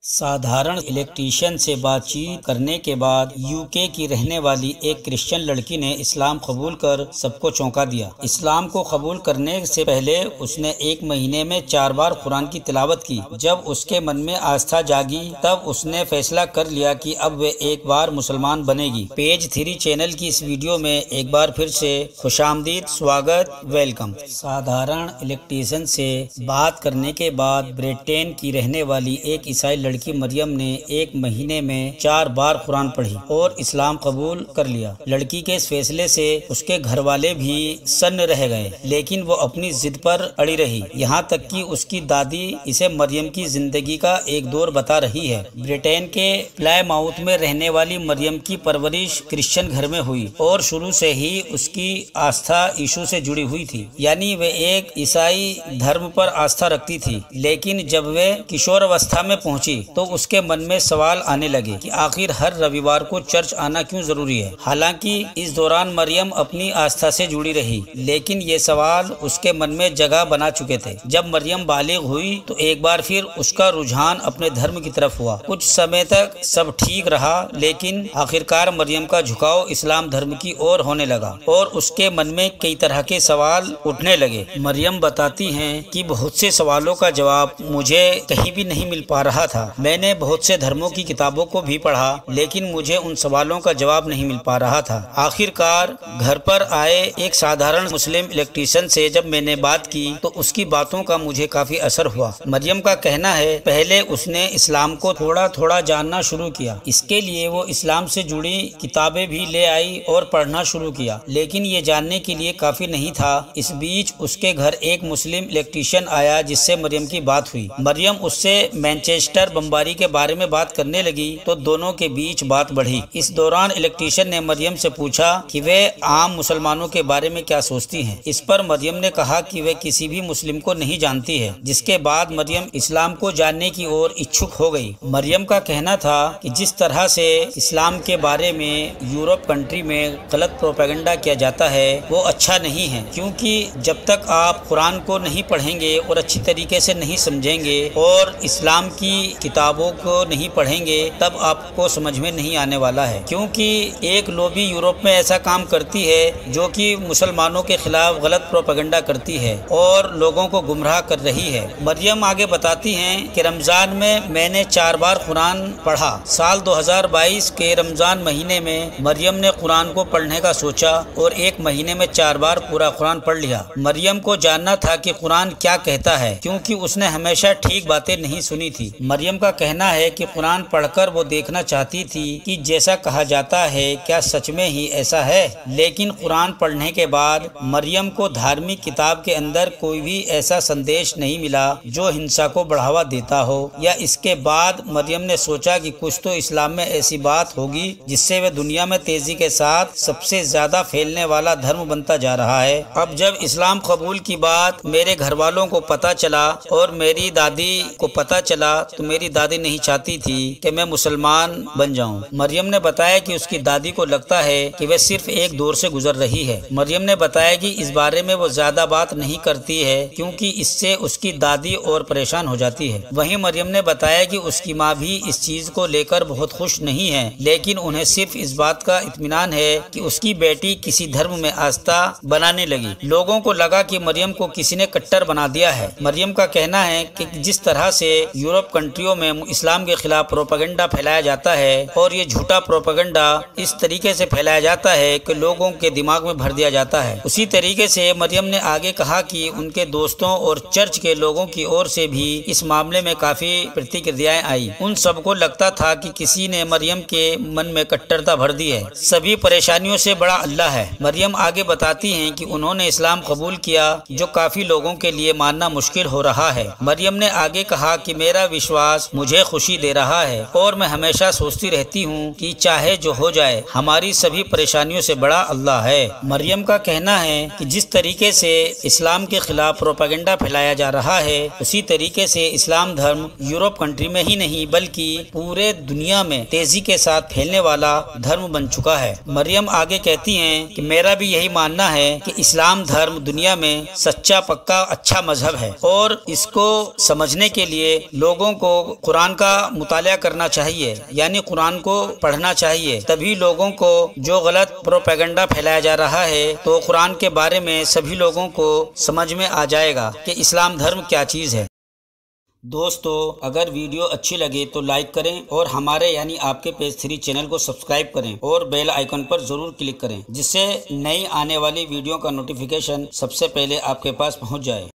साधारण इलेक्ट्रीशियन से बातचीत करने के बाद यूके की रहने वाली एक क्रिश्चियन लड़की ने इस्लाम कबूल कर सबको चौंका दिया। इस्लाम को कबूल करने से पहले उसने 1 महीने में 4 बार कुरान की तिलावत की। जब उसके मन में आस्था जागी तब उसने फैसला कर लिया कि अब वे एक बार मुसलमान बनेगी। पेज 3 चैनल की इस वीडियो में एक बार फिर से खुशामदीद, स्वागत, वेलकम। साधारण इलेक्ट्रीशियन से बात करने के बाद ब्रिटेन की रहने वाली एक ईसाई लड़की मरियम ने 1 महीने में 4 बार कुरान पढ़ी और इस्लाम कबूल कर लिया। लड़की के इस फैसले से उसके घर वाले भी सन्न रह गए, लेकिन वो अपनी जिद पर अड़ी रही। यहाँ तक कि उसकी दादी इसे मरियम की जिंदगी का एक दौर बता रही है। ब्रिटेन के प्लायमाउथ में रहने वाली मरियम की परवरिश क्रिश्चियन घर में हुई और शुरू से ही उसकी आस्था यीशु से जुड़ी हुई थी, यानी वे एक ईसाई धर्म पर आस्था रखती थी। लेकिन जब वे किशोर अवस्था में पहुंची तो उसके मन में सवाल आने लगे कि आखिर हर रविवार को चर्च आना क्यों जरूरी है। हालांकि इस दौरान मरियम अपनी आस्था से जुड़ी रही, लेकिन ये सवाल उसके मन में जगह बना चुके थे। जब मरियम बालिग हुई तो एक बार फिर उसका रुझान अपने धर्म की तरफ हुआ। कुछ समय तक सब ठीक रहा, लेकिन आखिरकार मरियम का झुकाव इस्लाम धर्म की ओर होने लगा और उसके मन में कई तरह के सवाल उठने लगे। मरियम बताती हैं कि बहुत से सवालों का जवाब मुझे कहीं भी नहीं मिल पा रहा था। मैंने बहुत से धर्मों की किताबों को भी पढ़ा, लेकिन मुझे उन सवालों का जवाब नहीं मिल पा रहा था। आखिरकार घर पर आए एक साधारण मुस्लिम इलेक्ट्रीशियन से जब मैंने बात की तो उसकी बातों का मुझे काफी असर हुआ। मरियम का कहना है, पहले उसने इस्लाम को थोड़ा थोड़ा जानना शुरू किया। इसके लिए वो इस्लाम से जुड़ी किताबें भी ले आई और पढ़ना शुरू किया, लेकिन ये जानने के लिए काफी नहीं था। इस बीच उसके घर एक मुस्लिम इलेक्ट्रीशियन आया जिससे मरियम की बात हुई। मरियम उससे मैनचेस्टर बमबारी के बारे में बात करने लगी तो दोनों के बीच बात बढ़ी। इस दौरान इलेक्ट्रीशियन ने मरियम से पूछा कि वे आम मुसलमानों के बारे में क्या सोचती हैं। इस पर मरियम ने कहा कि वे किसी भी मुस्लिम को नहीं जानती है, जिसके बाद मरियम इस्लाम को जानने की ओर इच्छुक हो गई। मरियम का कहना था कि जिस तरह से इस्लाम के बारे में यूरोप कंट्री में गलत प्रोपेगेंडा किया जाता है वो अच्छा नहीं है, क्योंकि जब तक आप कुरान को नहीं पढ़ेंगे और अच्छी तरीके से नहीं समझेंगे और इस्लाम की किताबों को नहीं पढ़ेंगे तब आपको समझ में नहीं आने वाला है। क्योंकि एक लॉबी यूरोप में ऐसा काम करती है जो कि मुसलमानों के खिलाफ गलत प्रोपेगेंडा करती है और लोगों को गुमराह कर रही है। मरियम आगे बताती हैं कि रमजान में मैंने 4 बार कुरान पढ़ा। साल 2022 के रमजान महीने में मरियम ने कुरान को पढ़ने का सोचा और 1 महीने में 4 बार पूरा कुरान पढ़ लिया। मरियम को जानना था कि कुरान क्या कहता है, क्योंकि उसने हमेशा ठीक बातें नहीं सुनी थी। मरियम का कहना है कि कुरान पढ़कर वो देखना चाहती थी कि जैसा कहा जाता है क्या सच में ही ऐसा है। लेकिन कुरान पढ़ने के बाद मरियम को धार्मिक किताब के अंदर कोई भी ऐसा संदेश नहीं मिला जो हिंसा को बढ़ावा देता हो। या इसके बाद मरियम ने सोचा कि कुछ तो इस्लाम में ऐसी बात होगी जिससे वे दुनिया में तेजी के साथ सबसे ज्यादा फैलने वाला धर्म बनता जा रहा है। अब जब इस्लाम कबूल की बात मेरे घर वालों को पता चला और मेरी दादी को पता चला तो मेरी दादी नहीं चाहती थी कि मैं मुसलमान बन जाऊं। मरियम ने बताया कि उसकी दादी को लगता है कि वह सिर्फ एक दौर से गुजर रही है। मरियम ने बताया कि इस बारे में वो ज्यादा बात नहीं करती है क्योंकि इससे उसकी दादी और परेशान हो जाती है। वहीं मरियम ने बताया कि उसकी माँ भी इस चीज को लेकर बहुत खुश नहीं है, लेकिन उन्हें सिर्फ इस बात का इत्मीनान है कि उसकी बेटी किसी धर्म में आस्था बनाने लगी। लोगों को लगा कि मरियम को किसी ने कट्टर बना दिया है। मरियम का कहना है कि जिस तरह से यूरोप कंट्रियों में इस्लाम के खिलाफ प्रोपेगेंडा फैलाया जाता है और ये झूठा प्रोपेगेंडा इस तरीके से फैलाया जाता है कि लोगों के दिमाग में भर दिया जाता है। उसी तरीके से मरियम ने आगे कहा कि उनके दोस्तों और चर्च के लोगों की ओर से भी इस मामले में काफी प्रतिक्रियाएं आई। उन सबको लगता था कि किसी ने मरियम के मन में कट्टरता भर दी है। सभी परेशानियों से बड़ा अल्लाह है। मरियम आगे बताती हैं कि उन्होंने इस्लाम कबूल किया, जो काफी लोगों के लिए मानना मुश्किल हो रहा है। मरियम ने आगे कहा कि मेरा विश्वास मुझे खुशी दे रहा है और मैं हमेशा सोचती रहती हूँ कि चाहे जो हो जाए हमारी सभी परेशानियों से बड़ा अल्लाह है। मरियम का कहना है कि जिस तरीके से इस्लाम के खिलाफ प्रोपेगेंडा फैलाया जा रहा है उसी तरीके से इस्लाम धर्म यूरोप कंट्री में ही नहीं बल्कि पूरे दुनिया में तेजी के साथ फैलने वाला धर्म बन चुका है। मरियम आगे कहती हैं कि मेरा भी यही मानना है कि इस्लाम धर्म दुनिया में सच्चा पक्का अच्छा मजहब है और इसको समझने के लिए लोगों को कुरान का मुताला करना चाहिए, यानी कुरान को पढ़ना चाहिए। तभी लोगों को जो गलत प्रोपेगेंडा फैलाया जा रहा है तो कुरान के बारे में सभी लोगों को समझ में आ जाएगा कि इस्लाम धर्म क्या चीज़ है। दोस्तों, अगर वीडियो अच्छी लगे तो लाइक करें और हमारे यानी आपके पेज 3 चैनल को सब्सक्राइब करें और बेल आइकन पर जरूर क्लिक करें, जिससे नई आने वाली वीडियो का नोटिफिकेशन सबसे पहले आपके पास पहुंच जाए।